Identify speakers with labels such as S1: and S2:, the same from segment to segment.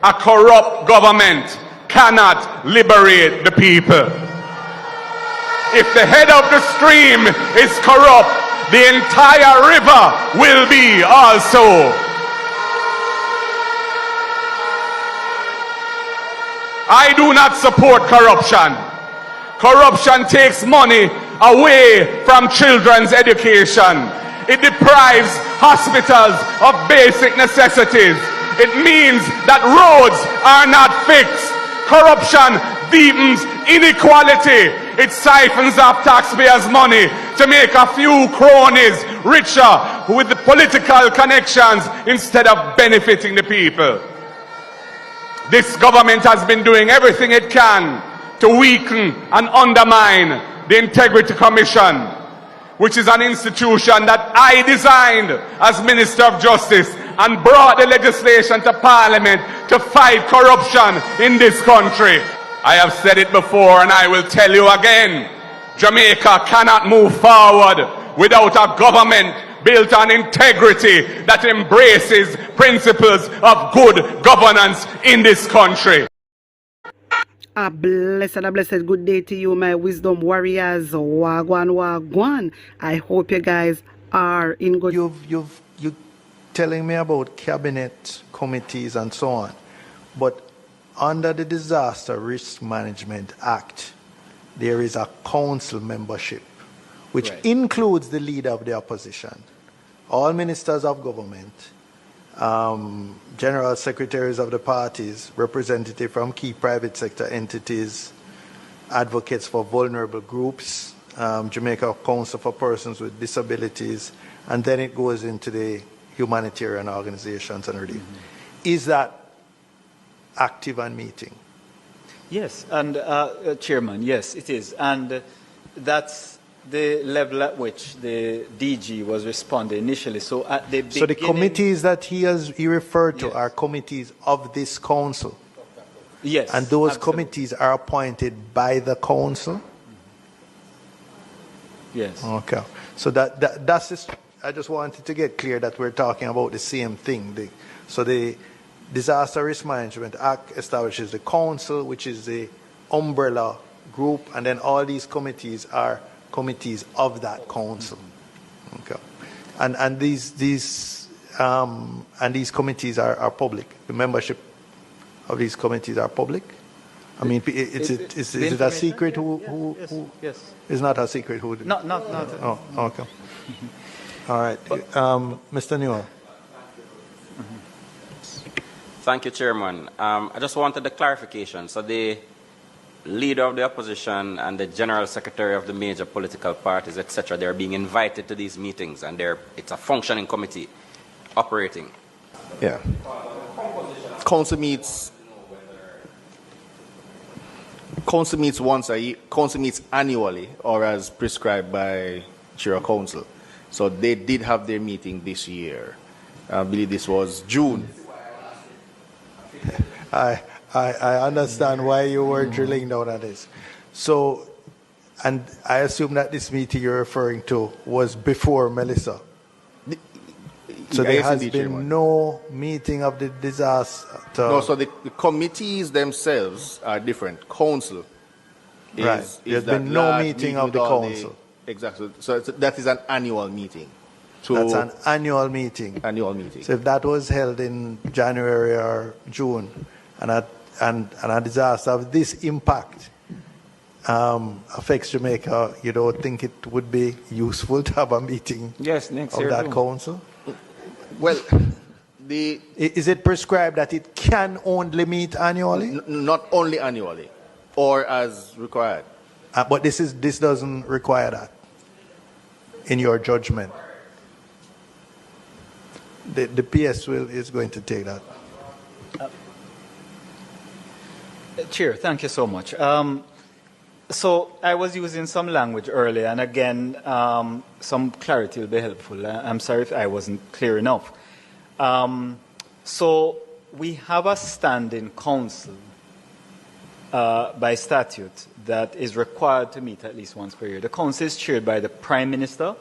S1: A corrupt government cannot liberate the people. If the head of the stream is corrupt, the entire river will be also. I do not support corruption. Corruption takes money away from children's education. It deprives hospitals of basic necessities. It means that roads are not fixed. Corruption deepens inequality. It siphons off taxpayers' money to make a few cronies richer with the political connections instead of benefiting the people. This government has been doing everything it can to weaken and undermine the Integrity Commission, which is an institution that I designed as Minister of Justice and brought the legislation to Parliament to fight corruption in this country. I have said it before and I will tell you again, Jamaica cannot move forward without a government built on integrity that embraces principles of good governance in this country.
S2: A blessed good day to you, my wisdom warriors. Wagwan, wagwan. I hope you guys are in good.
S3: You telling me about cabinet committees and so on, but under the Disaster Risk Management Act, there is a council membership, which includes the leader of the opposition, all ministers of government, general secretaries of the parties, representatives from key private sector entities, advocates for vulnerable groups, Jamaica Council for Persons with Disabilities, and then it goes into the humanitarian organizations and relief. Is that active and meeting?
S4: Yes, and Chairman, yes, it is. And that's the level at which the DG was responding initially. So at the beginning,
S3: so the committees that he referred to are committees of this council?
S4: Yes.
S3: And those committees are appointed by the council?
S4: Yes.
S3: Okay. So that's just, I just wanted to get clear that we're talking about the same thing. So the Disaster Risk Management Act establishes the council, which is the umbrella group, and then all these committees are committees of that council. Okay. And these committees are public. The membership of these committees are public. I mean, is it a secret
S4: Yes.
S3: It's not a secret who?
S4: Not.
S3: Oh, okay. All right. Mr. Newell.
S5: Thank you, Chairman. I just wanted a clarification. So the leader of the opposition and the general secretary of the major political parties, etc., they're being invited to these meetings, and it's a functioning committee operating.
S6: Yeah. Council meets once a year. Council meets annually, or as prescribed by Chair of Council. So they did have their meeting this year. I believe this was June.
S3: I understand why you were drilling down on this. So, and I assume that this meeting you're referring to was before Melissa. So there has been no meeting of the disaster.
S6: No, so the committees themselves are different. Council
S3: is there's been no meeting of the council.
S6: Exactly. So that is an annual meeting.
S3: That's an annual meeting.
S6: Annual meeting.
S3: So if that was held in January or June, and a disaster of this impact affects Jamaica, you don't think it would be useful to have a meeting
S4: next
S3: of that council?
S6: Well,
S3: is it prescribed that it can only meet annually?
S6: Not only annually, or as required.
S3: But this doesn't require that, in your judgment. The PS is going to take that.
S4: Chair, thank you so much. So I was using some language earlier, and again, some clarity will be helpful. I'm sorry if I wasn't clear enough. So we have a standing council by statute that is required to meet at least once per year. The council is chaired by the Prime Minister,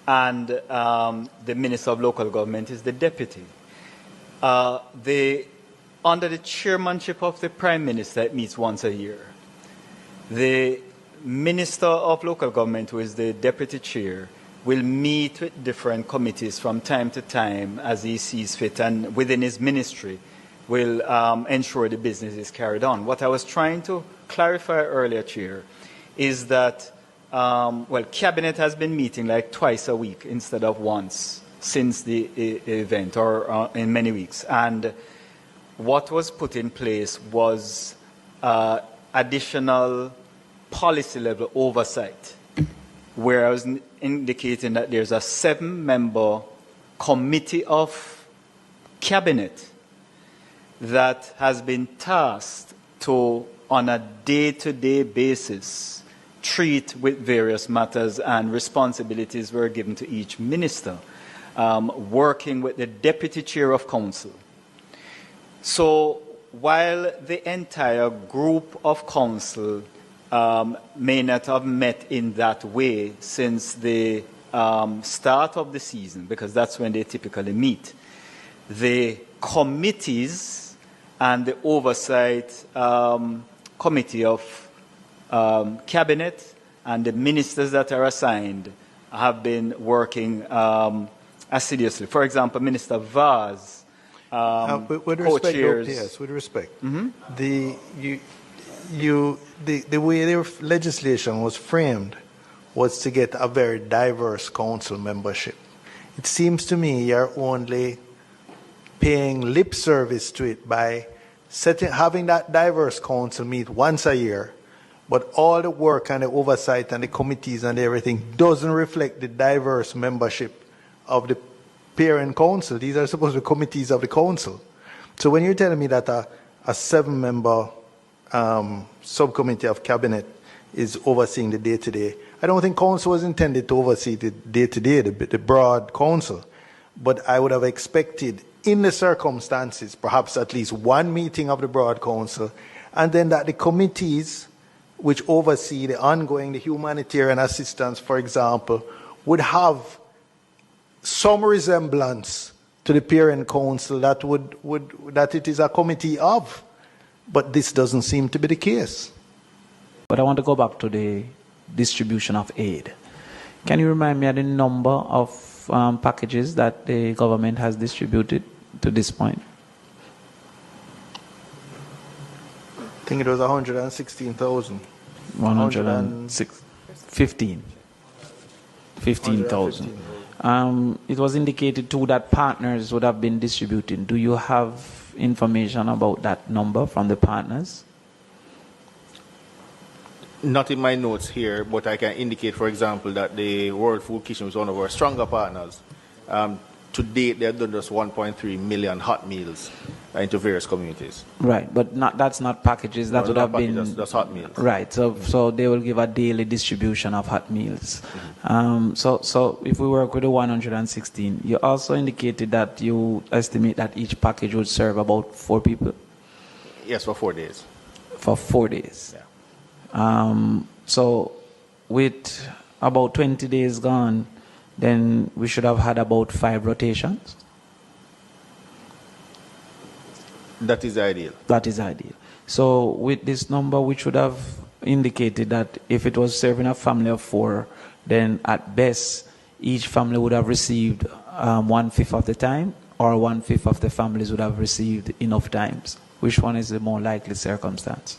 S4: and the Minister of Local Government is the deputy. The under the chairmanship of the Prime Minister, it meets once a year. The Minister of Local Government, who is the Deputy Chair, will meet with different committees from time to time as he sees fit, and within his ministry will ensure the business is carried on. What I was trying to clarify earlier, Chair, is that, Cabinet has been meeting like twice a week instead of once since the event, or in many weeks. And what was put in place was additional policy level oversight, where I was indicating that there's a 7-member committee of cabinet that has been tasked to, on a day-to-day basis, treat with various matters, and responsibilities were given to each minister, working with the deputy chair of council. So while the entire group of council may not have met in that way since the start of the season, because that's when they typically meet, the committees and the oversight committee of cabinet and the ministers that are assigned have been working assiduously. For example, Minister Vaz,
S3: with respect,
S4: co-chairs.
S3: yes, with respect, the way their legislation was framed was to get a very diverse council membership. It seems to me you're only paying lip service to it by having that diverse council meet once a year, but all the work and the oversight and the committees and everything doesn't reflect the diverse membership of the parent council. These are supposed to be committees of the council. So when you're telling me that a 7-member subcommittee of cabinet is overseeing the day-to-day, I don't think council was intended to oversee the day-to-day, the broad council. But I would have expected, in the circumstances, perhaps at least one meeting of the broad council, and then that the committees which oversee the ongoing, the humanitarian assistance, for example, would have some resemblance to the parent council that that it is a committee of. But this doesn't seem to be the case.
S7: But I want to go back to the distribution of aid. Can you remind me of the number of packages that the government has distributed to this point?
S3: I think it was 116,000.
S7: 15,000. It was indicated too that partners would have been distributing. Do you have information about that number from the partners?
S6: Not in my notes here, but I can indicate, for example, that the World Food Kitchen was one of our stronger partners. To date, they have done just 1.3 million hot meals into various communities.
S7: Right, but that's not packages. That would have been
S6: that's hot meals.
S7: Right. So they will give a daily distribution of hot meals. So if we work with the 116, you also indicated that you estimate that each package would serve about 4 people.
S6: Yes, for 4 days.
S7: For 4 days.
S6: Yeah.
S7: So with about 20 days gone, then we should have had about 5 rotations.
S6: That is ideal.
S7: That is ideal. So with this number, we should have indicated that if it was serving a family of 4, then at best, each family would have received 1/5 of the time, or 1/5 of the families would have received enough times. Which one is the more likely circumstance?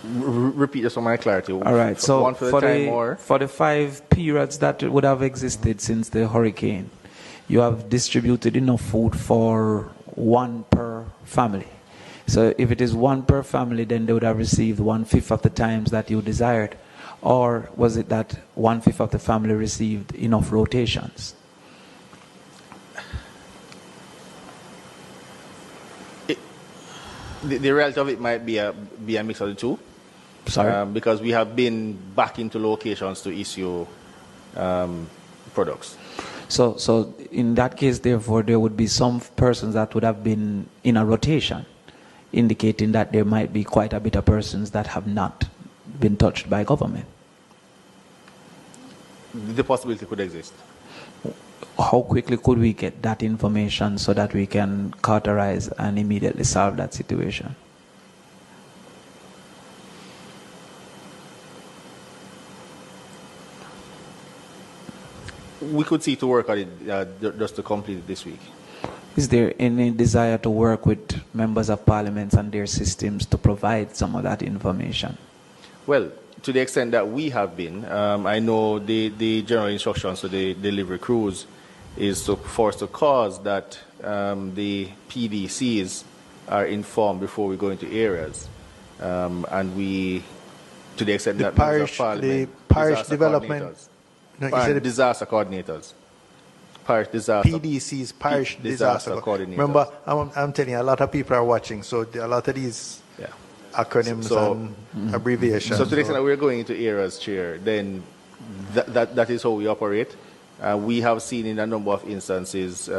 S6: Repeat this for my clarity.
S7: All right. So
S6: one for
S7: the 5 periods that would have existed since the hurricane, you have distributed enough food for 1 per family. So if it is 1 per family, then they would have received 1/5 of the times that you desired. Or was it that 1/5 of the family received enough rotations?
S6: The reality of it might be a mix of the two.
S7: Sorry?
S6: Because we have been back into locations to issue products.
S7: So in that case, therefore, there would be some persons that would have been in a rotation, indicating that there might be quite a bit of persons that have not been touched by government.
S6: The possibility could exist.
S7: How quickly could we get that information so that we can cauterize and immediately solve that situation?
S6: We could see to work on it just to complete it this week.
S7: Is there any desire to work with members of parliament and their systems to provide some of that information?
S6: Well, to the extent that we have been, I know the general instructions to the delivery crews is to force the cause that the PDCs are informed before we go into areas. And we, to the extent that members of parliament,
S3: parish
S6: disaster
S3: development,
S6: coordinators,
S3: no, you
S6: parish
S3: said
S6: disaster coordinators, parish disaster,
S3: PDCs, parish disaster
S6: coordinators.
S3: Remember, I'm telling you, a lot of people are watching, so a lot of these acronyms and abbreviations.
S6: So to the extent that we're going into areas, Chair, then that is how we operate. We have seen in a number of instances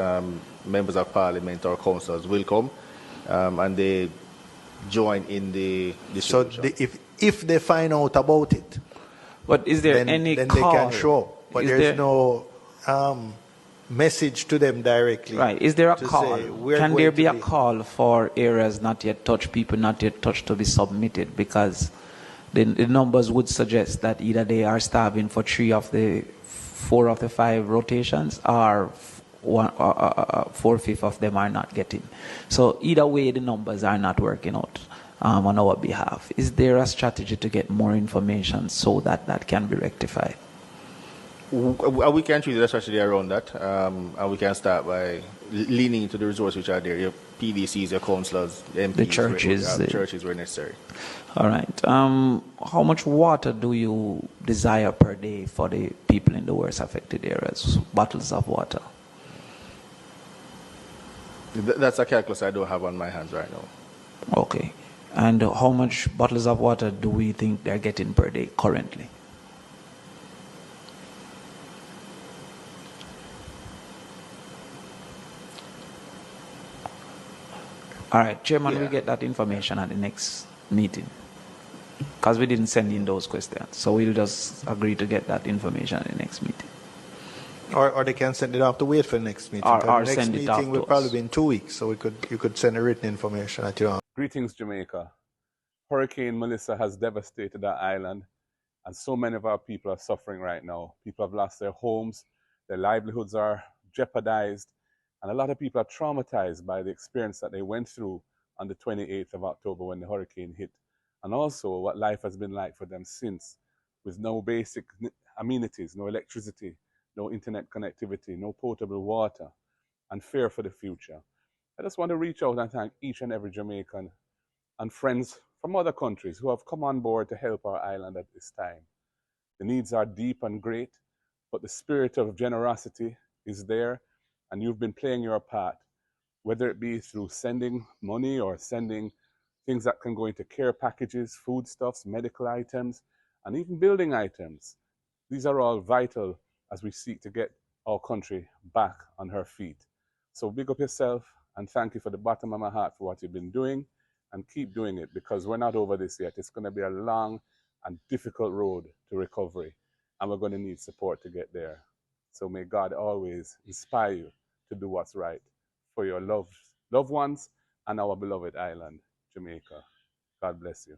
S6: members of parliament or councillors will come and they join in the
S3: so if they find out about it,
S7: but is there
S3: then
S7: any
S3: they
S7: call?
S3: can show up. But there's no message to them directly.
S7: Right. Is there a
S3: to
S7: call?
S3: say, we're
S7: Can
S3: going
S7: there
S3: to
S7: be a call for areas not yet touched, people not yet touched to be submitted? Because the numbers would suggest that either they are starving for 4 of the 5 rotations, or 4/5 of them are not getting. So either way, the numbers are not working out on our behalf. Is there a strategy to get more information so that that can be rectified?
S6: We can treat the strategy around that, and we can start by leaning into the resources which are there, your PDCs, your councillors, MPs,
S7: the churches,
S6: churches where necessary.
S7: All right. How much water do you desire per day for the people in the worst affected areas? Bottles of water?
S6: That's a calculus I don't have on my hands right now.
S7: Okay. And how much bottles of water do we think they're getting per day currently? All right, Chairman, we'll get that information at the next meeting. Because we didn't send in those questions. So we'll just agree to get that information at the next meeting.
S3: Or they can send it off to wait for the next meeting.
S7: Or
S3: the next
S7: send it off
S3: meeting will
S7: to
S3: probably
S7: us.
S3: be in 2 weeks, so you could send a written information at your own.
S1: Greetings, Jamaica. Hurricane Melissa has devastated our island, and so many of our people are suffering right now. People have lost their homes, their livelihoods are jeopardized, and a lot of people are traumatized by the experience that they went through on the 28th of October when the hurricane hit, and also what life has been like for them since, with no basic amenities, no electricity, no internet connectivity, no potable water, and fear for the future. I just want to reach out and thank each and every Jamaican and friends from other countries who have come on board to help our island at this time. The needs are deep and great, but the spirit of generosity is there, and you've been playing your part, whether it be through sending money or sending things that can go into care packages, foodstuffs, medical items, and even building items. These are all vital as we seek to get our country back on her feet. So big up yourself, and thank you for the bottom of my heart for what you've been doing, and keep doing it, because we're not over this yet. It's going to be a long and difficult road to recovery, and we're going to need support to get there. So may God always inspire you to do what's right for your loved ones and our beloved island, Jamaica. God bless you.